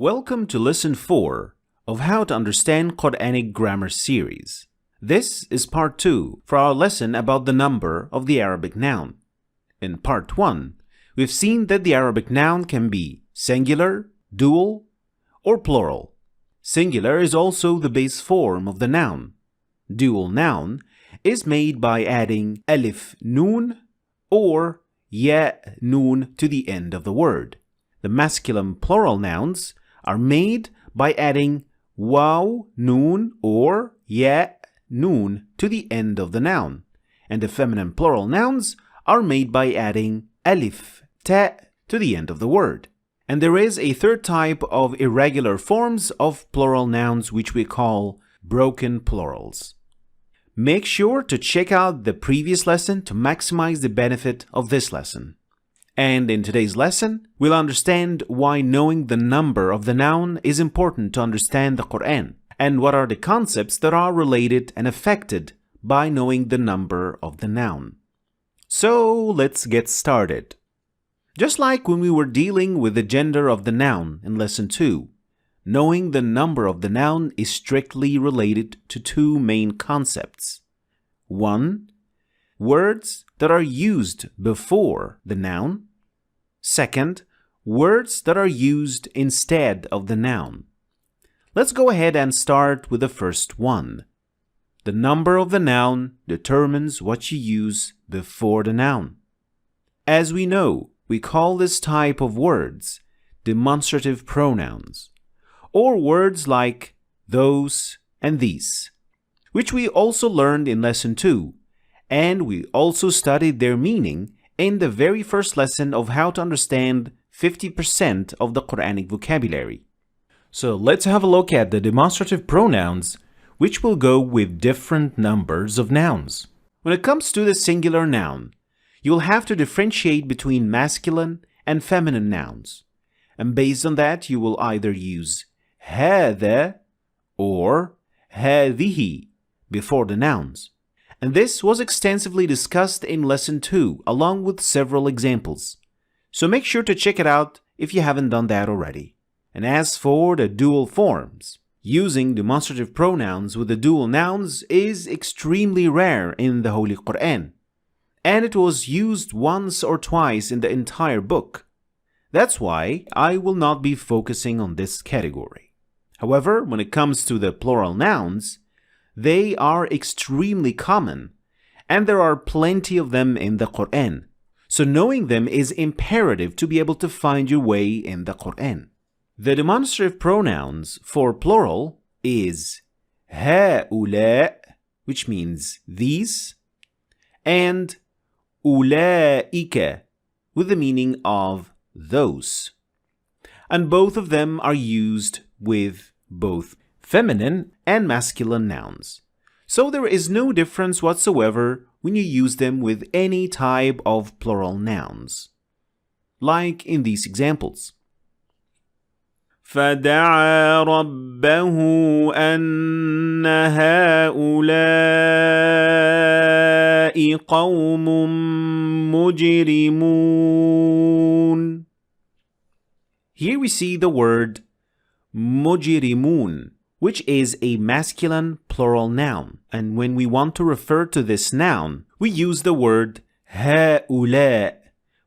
Welcome to Lesson 4 of How to Understand Quranic Grammar series. This is Part 2 for our lesson about the number of the Arabic noun. In Part 1, we've seen that the Arabic noun can be singular, dual, or plural. Singular is also the base form of the noun. Dual noun is made by adding alif noon or ya noon to the end of the word. The masculine plural nouns are made by adding waw noon or ya noon to the end of the noun, and the feminine plural nouns are made by adding alif ta to the end of the word. And there is a third type of irregular forms of plural nouns which we call broken plurals. Make sure to check out the previous lesson to maximize the benefit of this lesson. And in today's lesson, we'll understand why knowing the number of the noun is important to understand the Quran, and what are the concepts that are related and affected by knowing the number of the noun. So let's get started. Just like when we were dealing with the gender of the noun in Lesson 2, knowing the number of the noun is strictly related to two main concepts. 1. Words that are used before the noun. 2. Words that are used instead of the noun. Let's go ahead and start with the first one. The number of the noun determines what you use before the noun. As we know, we call this type of words demonstrative pronouns, or words like those and these, which we also learned in Lesson 2, and we also studied their meaning in the very first lesson of how to understand 50% of the Quranic vocabulary. So let's have a look at the demonstrative pronouns, which will go with different numbers of nouns. When it comes to the singular noun, you'll have to differentiate between masculine and feminine nouns. And based on that, you will either use هذا or هذه before the nouns. And this was extensively discussed in Lesson 2 along with several examples. So make sure to check it out if you haven't done that already. And as for the dual forms, using demonstrative pronouns with the dual nouns is extremely rare in the Holy Quran, and it was used once or twice in the entire book. That's why I will not be focusing on this category. However, when it comes to the plural nouns, they are extremely common, and there are plenty of them in the Quran. So knowing them is imperative to be able to find your way in the Quran. The demonstrative pronouns for plural is هؤلاء, which means these, and ula'ika, with the meaning of those. And both of them are used with both feminine and masculine nouns. So there is no difference whatsoever when you use them with any type of plural nouns. Like in these examples. فَدَعَا رَبَّهُ أَنَّ هَؤُلَاءِ قَوْمٌ مُجْرِمُونَ. Here we see the word مُجْرِمُون, which is a masculine plural noun. And when we want to refer to this noun, we use the word هَؤُلَاء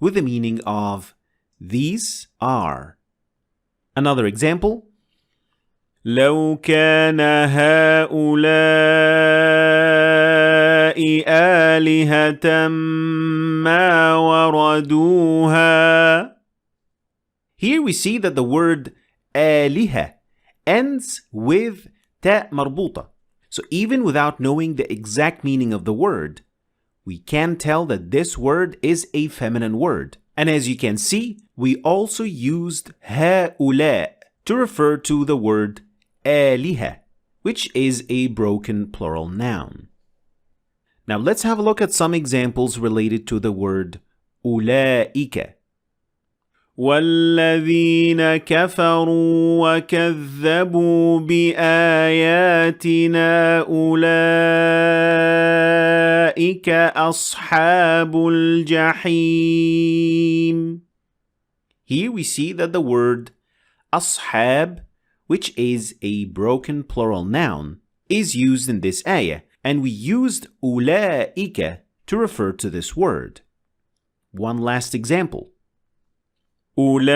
with the meaning of these are. Another example. لو كان هؤلاء آلهة ما وردوها. Here we see that the word آلهة ends with ta marbuta. So even without knowing the exact meaning of the word, we can tell that this word is a feminine word. And as you can see, we also used هؤلاء to refer to the word آلهة, which is a broken plural noun. Now let's have a look at some examples related to the word ula'ika. وَالَّذِينَ كَفَرُوا وَكَذَّبُوا بِآيَاتِنَا أُولَئِكَ أَصْحَابُ الْجَحِيمِ. Here we see that the word ashab, which is a broken plural noun, is used in this ayah, and we used ula'ika to refer to this word. One last example. أولئك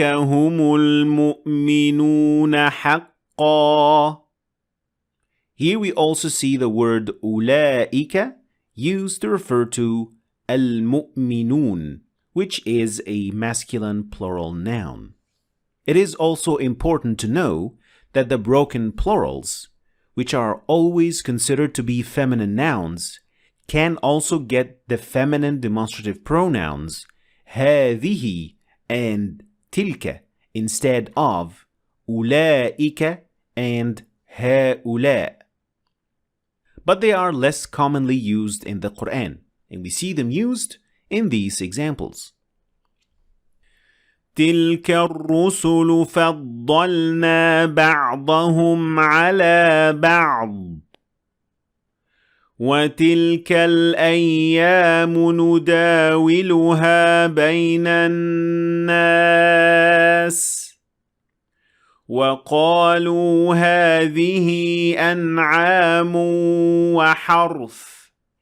هم المؤمنون حقا. Here we also see the word ula'ika used to refer to al-mu'minun, which is a masculine plural noun. It is also important to know that the broken plurals, which are always considered to be feminine nouns, can also get the feminine demonstrative pronouns هذه and تلك instead of أولئك and هؤلاء. But they are less commonly used in the Quran, and we see them used in these examples. تلك الرسل فضلنا بعضهم على بعض وتلك الأيام نداولها بين الناس وقالوا هذه أنعام وحرث.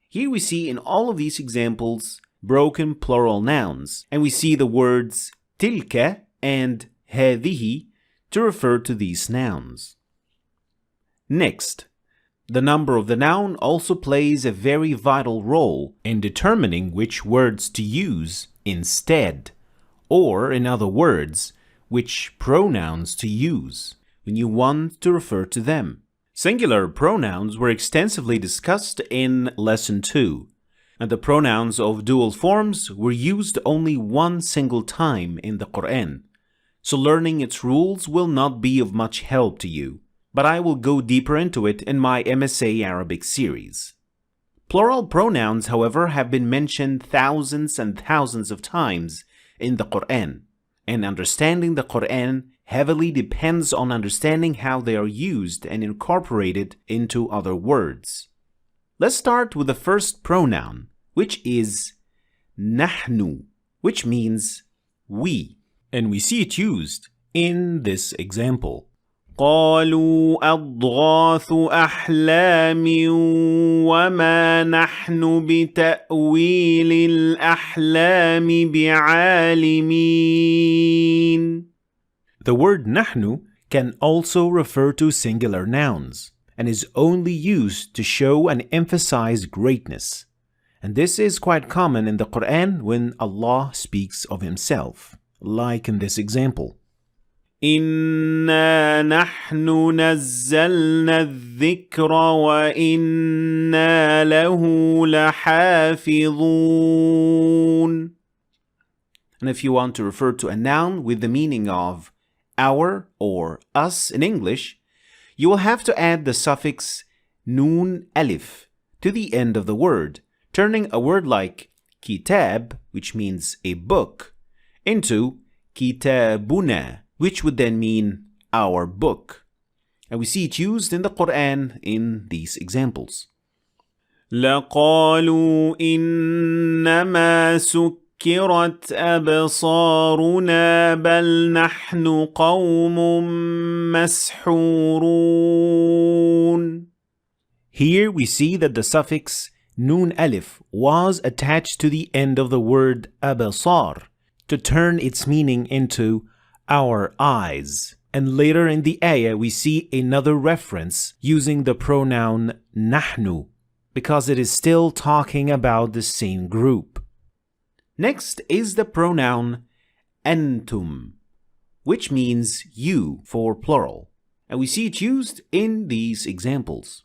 Here we see in all of these examples broken plural nouns, and we see the words tilka and هذه to refer to these nouns. Next, the number of the noun also plays a very vital role in determining which words to use instead, or in other words, which pronouns to use when you want to refer to them. Singular pronouns were extensively discussed in Lesson 2, and the pronouns of dual forms were used only one single time in the Quran, so learning its rules will not be of much help to you, but I will go deeper into it in my MSA Arabic series. Plural pronouns, however, have been mentioned thousands and thousands of times in the Quran, and understanding the Quran heavily depends on understanding how they are used and incorporated into other words. Let's start with the first pronoun, which is نحن, which means we, and we see it used in this example. قالوا أضغاث أحلام وما نحن بتأويل الأحلام بعالمين. The word نحن can also refer to singular nouns and is only used to show and emphasize greatness. And this is quite common in the Quran when Allah speaks of Himself, like in this example. إِنَّا نَحْنُ نَزَّلْنَا الذِّكْرَ وَإِنَّا لَهُ لَحَافِظُونَ. And if you want to refer to a noun with the meaning of our or us in English, you will have to add the suffix nun alif to the end of the word, turning a word like kitab, which means a book, into kitabuna, which would then mean our book. And we see it used in the Quran in these examples. لَقَالُوا إِنَّمَا سُكِّرَتْ أَبْصَارُنَا بَلْ نَحْنُ قَوْمٌ مَسْحُورُونَ. Here we see that the suffix nun alif was attached to the end of the word abasar to turn its meaning into our eyes. And later in the ayah we see another reference using the pronoun nahnu because it is still talking about the same group. Next is the pronoun antum, which means you for plural, and we see it used in these examples.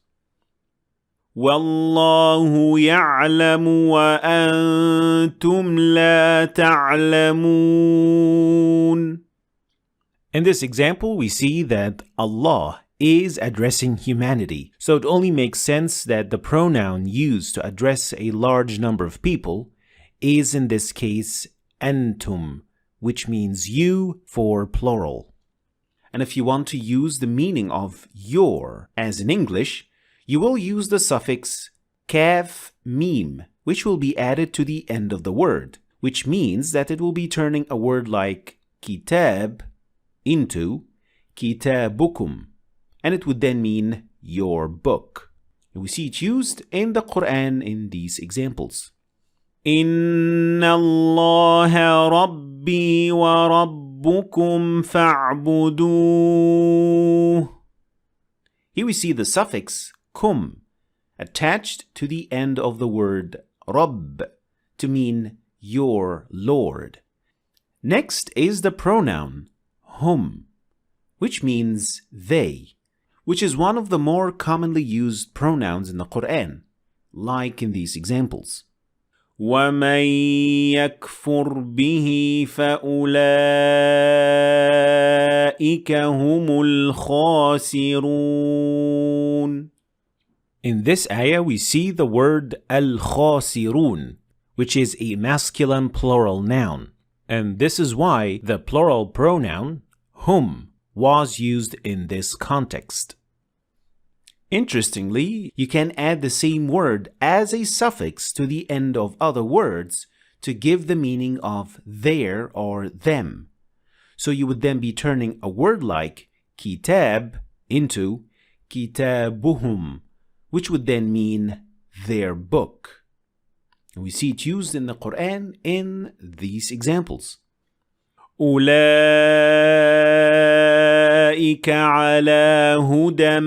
وَاللَّهُ يَعْلَمُ وَأَنْتُمْ لَا تَعْلَمُونَ. In this example, we see that Allah is addressing humanity, so it only makes sense that the pronoun used to address a large number of people is in this case antum, which means you for plural. And if you want to use the meaning of your, as in English, you will use the suffix kaf mim, which will be added to the end of the word, which means that it will be turning a word like kitab into kitabukum, and it would then mean your book. And we see it used in the Quran in these examples. Inna Allah Rabbi wa Rabbukum fa'buduh. Here we see the suffix kum attached to the end of the word Rabb to mean your Lord. Next is the pronoun hum, which means they, which is one of the more commonly used pronouns in the Quran, like in these examples. وَمَن يَكْفُرْ بِهِ فَأُولَئِكَ هُمُ الْخَاسِرُونَ. In this ayah, we see the word al-khasirun, which is a masculine plural noun. And this is why the plural pronoun hum was used in this context. Interestingly, you can add the same word as a suffix to the end of other words to give the meaning of their or them. So you would then be turning a word like kitab into kitabuhum, which would then mean their book. And we see it used in the Quran in these examples. ula'ika ala hudam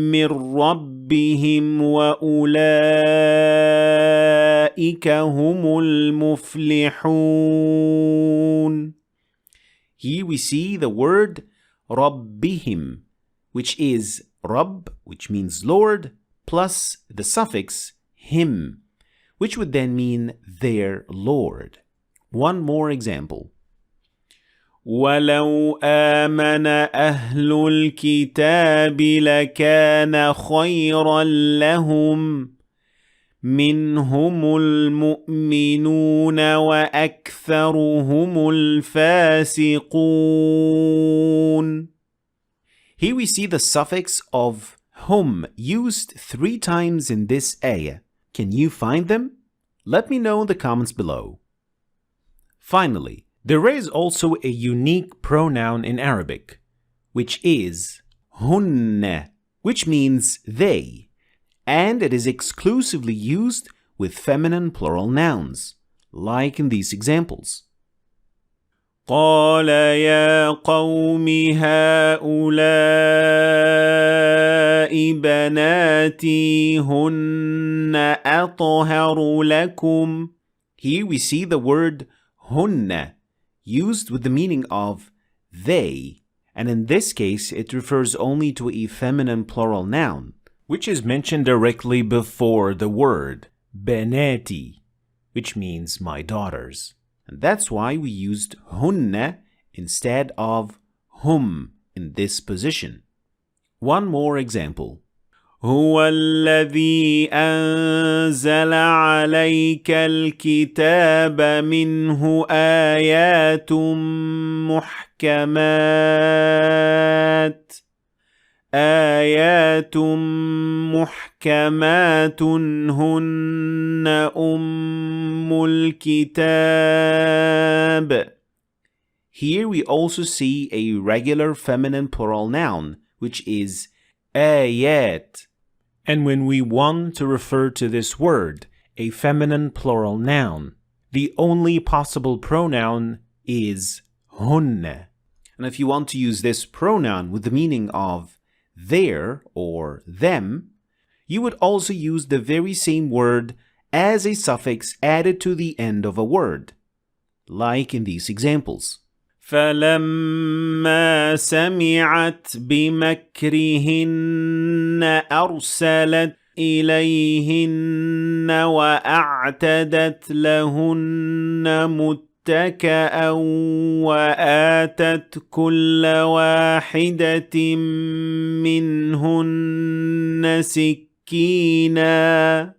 min rabbihim wa ula'ika humul muflihun. Here we see the word rabbihim, which is Rabb, which means Lord, plus the suffix him, which would then mean their Lord. One more example. وَلَوْ آمَنَ أَهْلُ الْكِتَابِ لَكَانَ خَيْرًا لَهُمْ مِنْهُمُ الْمُؤْمِنُونَ وَأَكْثَرُهُمُ الْفَاسِقُونَ. Here we see the suffix of hum used 3 times in this ayah. Can you find them? Let me know in the comments below. Finally, there is also a unique pronoun in Arabic, which is hunna, which means they, and it is exclusively used with feminine plural nouns, like in these examples. قال يا قوم هؤلاء بناتي هن أطهر لكم. Here we see the word hunna used with the meaning of they, and in this case it refers only to a feminine plural noun, which is mentioned directly before the word benati, which means my daughters. And that's why we used hunna instead of hum in this position. One more example. هو الذي أنزل عليك الكتاب منه آيات محكمات هن أم الكتاب. Here we also see a regular feminine plural noun, which is ayat. And when we want to refer to this word, a feminine plural noun, the only possible pronoun is hunna. And if you want to use this pronoun with the meaning of their or them, you would also use the very same word as a suffix added to the end of a word, like in these examples. فَلَمَّا سَمِعَتْ بِمَكْرِهِنَّ أَرْسَلَتْ إِلَيْهِنَّ وَأَعْتَدَتْ لَهُنَّ مُتَّكَأً وَآتَتْ كُلَّ وَاحِدَةٍ مِّنْهُنَّ سِكِّينًا.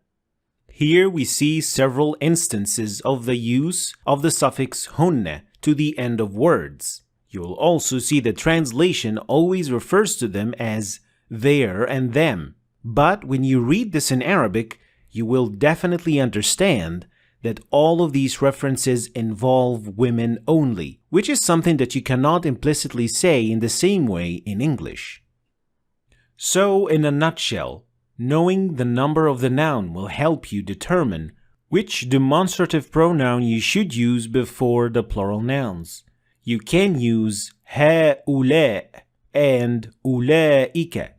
Here we see several instances of the use of the suffix hunna to the end of words. You'll also see the translation always refers to them as their and them. But when you read this in Arabic, you will definitely understand that all of these references involve women only, which is something that you cannot implicitly say in the same way in English. So, in a nutshell, knowing the number of the noun will help you determine which demonstrative pronoun you should use before the plural nouns. You can use هؤلاء and ula'ika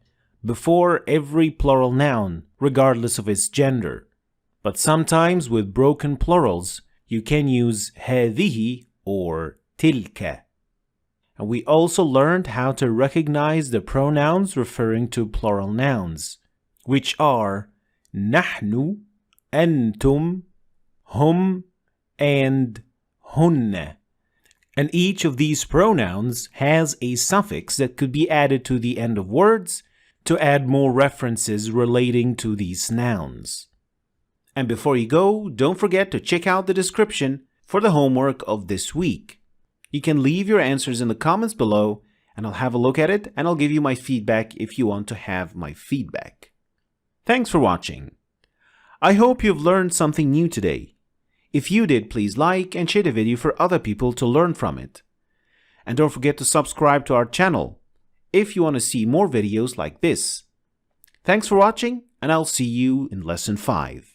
before every plural noun, regardless of its gender. But sometimes with broken plurals, you can use هذه or تلك. And we also learned how to recognize the pronouns referring to plural nouns, which are نحن, أنتم, هم, and هن. And each of these pronouns has a suffix that could be added to the end of words to add more references relating to these nouns. And before you go, don't forget to check out the description for the homework of this week. You can leave your answers in the comments below, and I'll have a look at it, and I'll give you my feedback if you want to have my feedback. Thanks for watching. I hope you've learned something new today. If you did, please like and share the video for other people to learn from it. And don't forget to subscribe to our channel if you want to see more videos like this. Thanks for watching, and I'll see you in Lesson 5.